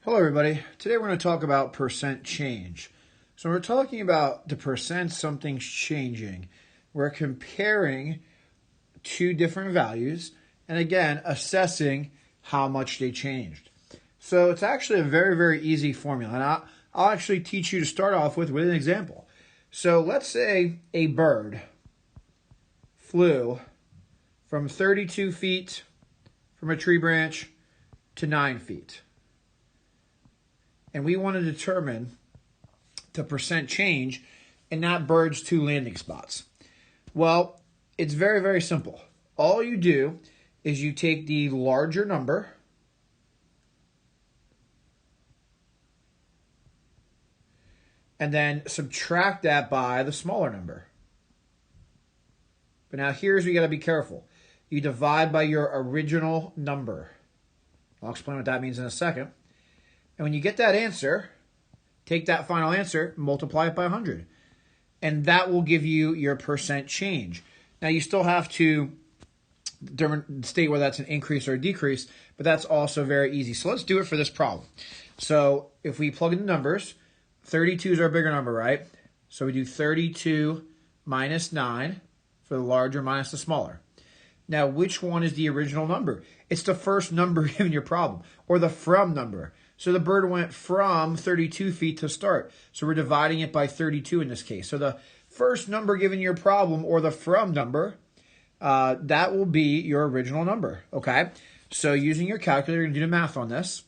Hello everybody. Today we're going to talk about percent change. So we're talking about the percent something's changing. We're comparing two different values and again assessing how much they changed. So it's actually a very easy formula, and I'll actually teach you to start off with an example. So let's say a bird flew from 32 feet from a tree branch to 9 feet. And we want to determine the percent change in that bird's two landing spots. Well, it's very simple. All you do is you take the larger number and then subtract that by the smaller number. But now here's where you got to be careful. You divide by your original number. I'll explain what that means in a second. And when you get that answer, take that final answer, multiply it by 100. And that will give you your percent change. Now, you still have to state whether that's an increase or a decrease, but that's also very easy. So let's do it for this problem. So if we plug in the numbers, 32 is our bigger number, right? So we do 32 minus 9 for the larger minus the smaller. Now, which one is the original number? It's the first number given your problem, or the from number. So the bird went from 32 feet to start. So we're dividing it by 32 in this case. So the first number given your problem, or the from number, that will be your original number, okay? So using your calculator, you're going to do the math on this.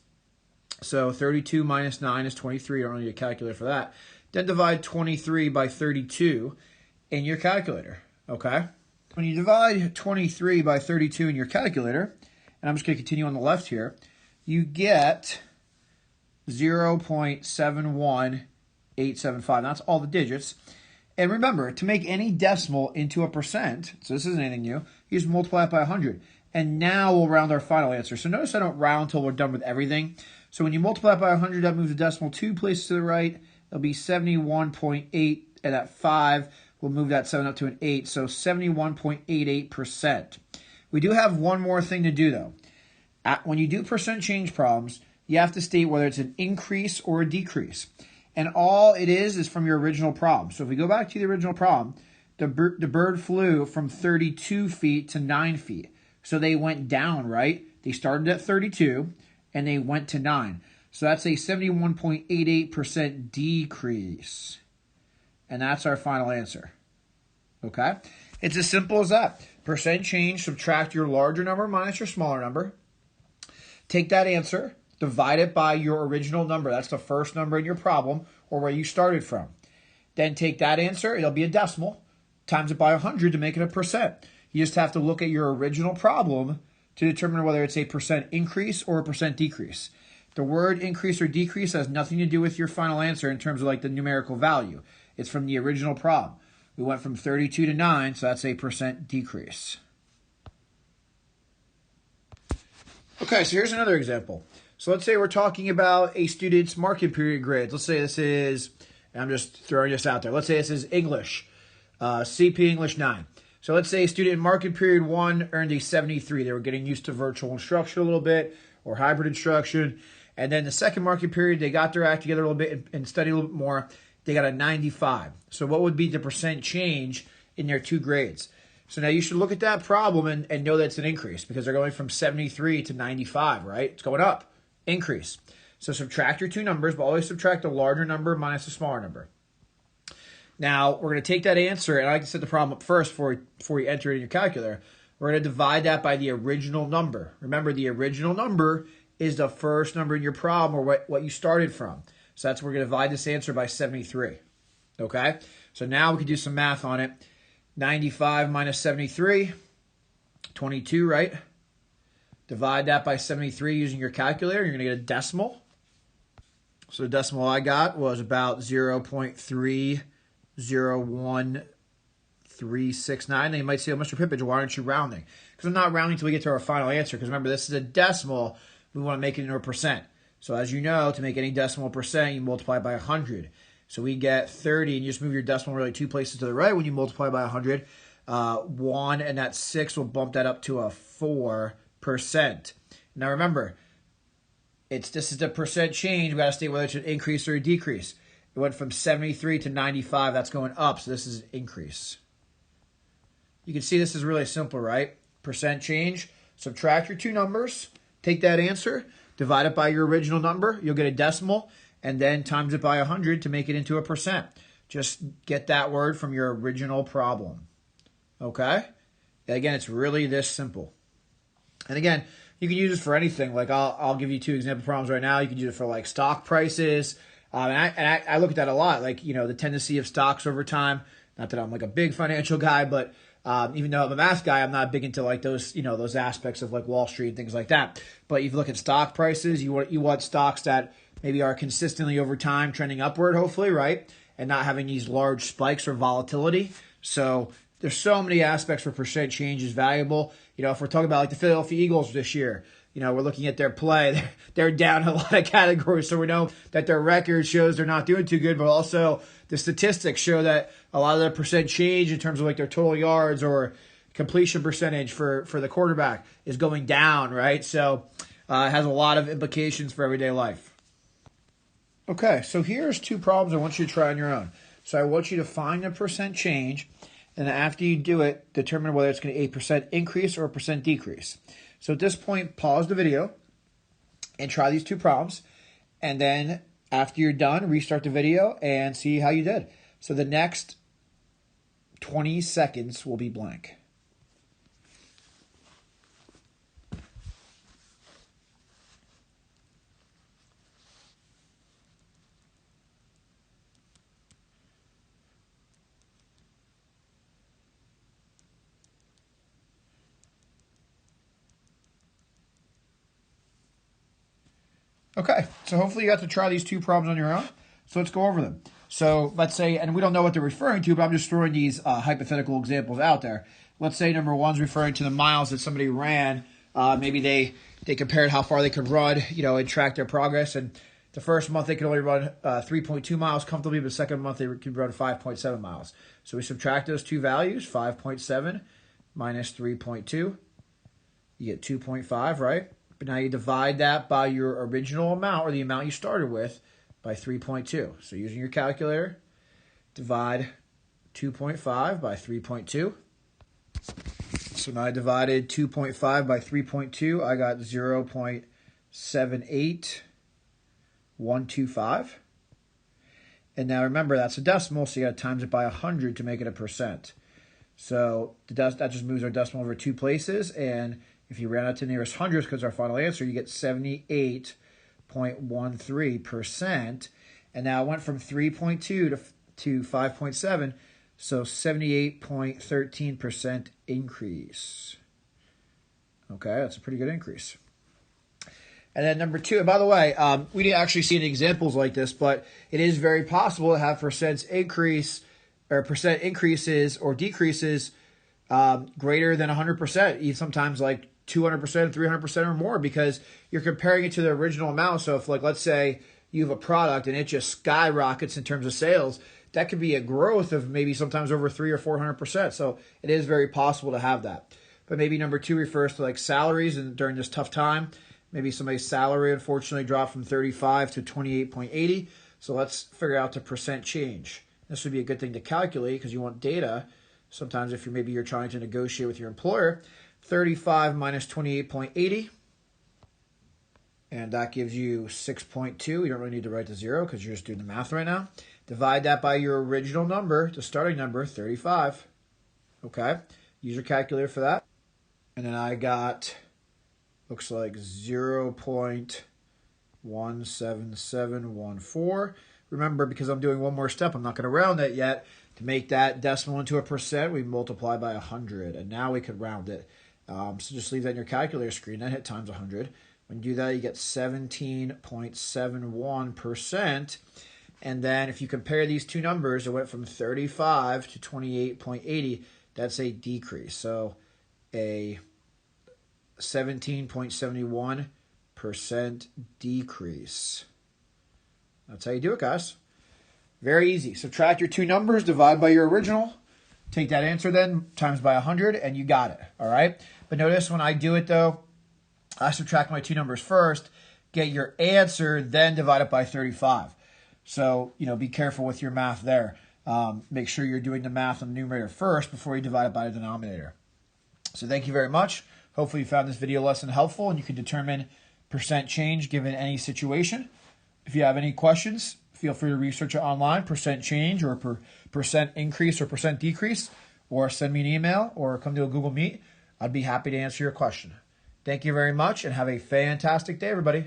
So 32 minus 9 is 23. I don't need a calculator for that. Then divide 23 by 32 in your calculator, okay? When you divide 23 by 32 in your calculator, and I'm just going to continue on the left here, you get 0.71875. That's all the digits. And remember, to make any decimal into a percent, so this isn't anything new, you just multiply it by 100. And now we'll round our final answer. So notice I don't round until we're done with everything. So when you multiply it by 100, that moves the decimal 2 places to the right. It'll be 71.8, and at 5, we'll move that 7 up to an 8. So 71.88%. We do have one more thing to do, though. When you do percent change problems, you have to state whether it's an increase or a decrease. And all it is from your original problem. So if we go back to the original problem, the bird flew from 32 feet to 9 feet. So they went down, right? They started at 32 and they went to 9. So that's a 71.88% decrease. And that's our final answer. Okay? It's as simple as that. Percent change, subtract your larger number minus your smaller number. Take that answer, divide it by your original number. That's the first number in your problem, or where you started from. Then take that answer, it'll be a decimal, times it by 100 to make it a percent. You just have to look at your original problem to determine whether it's a percent increase or a percent decrease. The word increase or decrease has nothing to do with your final answer in terms of like the numerical value. It's from the original problem. We went from 32 to 9, so that's a percent decrease. Okay, so here's another example. So let's say we're talking about a student's marking period grades. Let's say this is, I'm just throwing this out there. Let's say this is English, CP English 9. So let's say a student in marking period 1 earned a 73. They were getting used to virtual instruction a little bit, or hybrid instruction. And then the second marking period, they got their act together a little bit and studied a little bit more. They got a 95. So what would be the percent change in their two grades? So now you should look at that problem and know that it's an increase because they're going from 73 to 95, right? It's going up. Increase. So subtract your two numbers, but always subtract the larger number minus the smaller number. Now, we're going to take that answer, and I like to set the problem up first before you enter it in your calculator. We're going to divide that by the original number. Remember, the original number is the first number in your problem, or what you started from. So that's we're going to divide this answer by 73. Okay? So now we can do some math on it. 95 minus 73, 22, right? Divide that by 73 using your calculator. You're going to get a decimal. So the decimal I got was about 0.301369. Now you might say, oh, Mr. Pippage, why aren't you rounding? Because I'm not rounding until we get to our final answer. Because remember, this is a decimal. We want to make it into a percent. So as you know, to make any decimal percent, you multiply by 100. So we get 30, and you just move your decimal really 2 places to the right when you multiply by 100. 1, and that 6 will bump that up to a 4%. Now remember, This is the percent change. We got to state whether it's an increase or a decrease. It went from 73 to 95. That's going up, so this is an increase. You can see this is really simple, right? Percent change. Subtract your two numbers. Take that answer. Divide it by your original number. You'll get a decimal. And then times it by 100 to make it into a percent. Just get that word from your original problem. Okay? Again, it's really this simple. And again, you can use this for anything. Like I'll give you two example problems right now. You can use it for like stock prices. And I look at that a lot. Like, you know, the tendency of stocks over time. Not that I'm like a big financial guy, but even though I'm a math guy, I'm not big into like those, you know, those aspects of like Wall Street and things like that. But if you look at stock prices, you want stocks that maybe are consistently over time trending upward, hopefully, right? And not having these large spikes or volatility. So there's so many aspects where percent change is valuable. You know, if we're talking about like the Philadelphia Eagles this year, you know, we're looking at their play. They're down in a lot of categories, so we know that their record shows they're not doing too good, but also the statistics show that a lot of the percent change in terms of like their total yards or completion percentage for the quarterback is going down, right? So it has a lot of implications for everyday life. Okay, so here's two problems I want you to try on your own. So I want you to find the percent change, and after you do it, determine whether it's going to be a percent increase or a percent decrease. So at this point, pause the video and try these two problems. And then after you're done, restart the video and see how you did. So the next 20 seconds will be blank. Okay, so hopefully you got to try these two problems on your own. So let's go over them. So let's say, and we don't know what they're referring to, but I'm just throwing these hypothetical examples out there. Let's say number one's referring to the miles that somebody ran. Maybe they compared how far they could run, you know, and track their progress. And the first month they could only run 3.2 miles comfortably, but the second month they could run 5.7 miles. So we subtract those two values, 5.7 minus 3.2. You get 2.5, right? But now you divide that by your original amount, or the amount you started with, by 3.2. So using your calculator, divide 2.5 by 3.2. So now I divided 2.5 by 3.2. I got 0.78125. And now remember, that's a decimal, so you got to times it by 100 to make it a percent. So that just moves our decimal over two places, and if you round out to the nearest hundredths, because our final answer, you get 78.13%. And now it went from 3.2 to 5.7, so 78.13% increase. Okay, that's a pretty good increase. And then number two, and by the way, we didn't actually see any examples like this, but it is very possible to have percent increases or decreases greater than 100%, sometimes like 200%, 300% or more, because you're comparing it to the original amount. So if, like, let's say you have a product and it just skyrockets in terms of sales, that could be a growth of maybe sometimes over 300 or 400%. So it is very possible to have that. But maybe number two refers to like salaries, and during this tough time, maybe somebody's salary unfortunately dropped from 35 to 28.80. So let's figure out the percent change. This would be a good thing to calculate because you want data. Sometimes if you're trying to negotiate with your employer, 35 minus 28.80, and that gives you 6.2. You don't really need to write the zero because you're just doing the math right now. Divide that by your original number, the starting number, 35. Okay, use your calculator for that. And then I got, looks like 0.17714. Remember, because I'm doing one more step, I'm not going to round that yet. To make that decimal into a percent, we multiply by 100, and now we could round it. So just leave that in your calculator screen, then hit times 100. When you do that, you get 17.71%. And then if you compare these two numbers, it went from 35 to 28.80. That's a decrease. So a 17.71% decrease. That's how you do it, guys. Very easy. Subtract your two numbers, divide by your original. Take that answer then, times by 100, and you got it. All right? But notice when I do it, though, I subtract my two numbers first, get your answer, then divide it by 35. So, be careful with your math there. Make sure you're doing the math on the numerator first before you divide it by the denominator. So thank you very much. Hopefully you found this video lesson helpful and you can determine percent change given any situation. If you have any questions, feel free to research it online, percent change or percent increase or percent decrease, or send me an email or come to a Google Meet. I'd be happy to answer your question. Thank you very much and have a fantastic day, everybody.